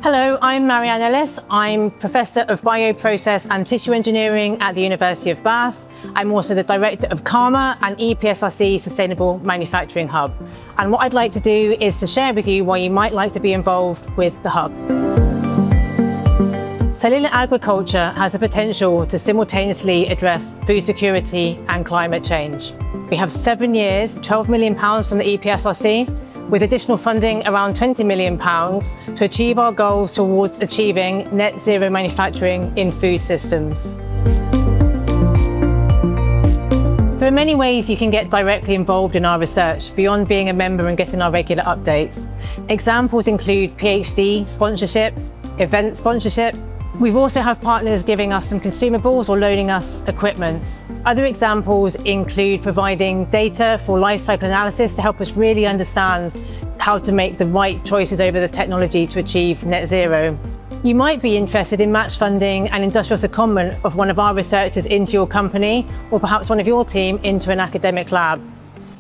Hello, I'm Marianne Ellis. I'm Professor of Bioprocess and Tissue Engineering at the University of Bath. I'm also the Director of CARMA and EPSRC Sustainable Manufacturing Hub. And what I'd like to do is to share with you why you might like to be involved with the Hub. Cellular agriculture has the potential to simultaneously address food security and climate change. We have 7 years, £12 million from the EPSRC, with additional funding around £20 million to achieve our goals towards achieving net zero manufacturing in food systems. There are many ways you can get directly involved in our research beyond being a member and getting our regular updates. Examples include PhD sponsorship, event sponsorship. We've also have partners giving us some consumables or loaning us equipment. Other examples include providing data for life cycle analysis to help us really understand how to make the right choices over the technology to achieve net zero. You might be interested in match funding and industrial secondment of one of our researchers into your company, or perhaps one of your team into an academic lab.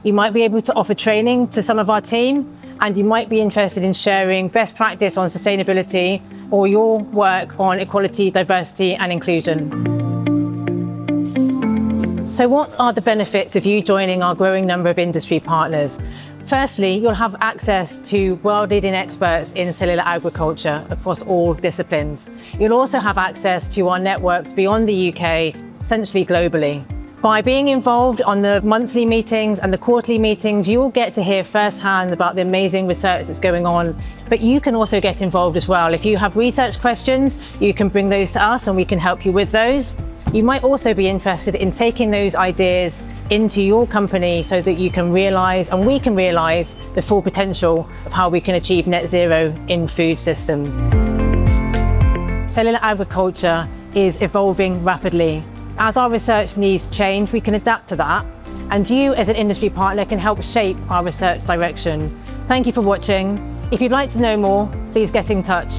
You might be able to offer training to some of our team, and you might be interested in sharing best practice on sustainability or your work on equality, diversity and inclusion. So what are the benefits of you joining our growing number of industry partners? Firstly, you'll have access to world-leading experts in cellular agriculture across all disciplines. You'll also have access to our networks beyond the UK, essentially globally. By being involved on the monthly meetings and the quarterly meetings, you'll get to hear firsthand about the amazing research that's going on. But you can also get involved as well. If you have research questions, you can bring those to us and we can help you with those. You might also be interested in taking those ideas into your company so that you can realise and we can realise the full potential of how we can achieve net zero in food systems. Cellular agriculture is evolving rapidly. As our research needs change, we can adapt to that, and you as an industry partner can help shape our research direction. Thank you for watching. If you'd like to know more, please get in touch.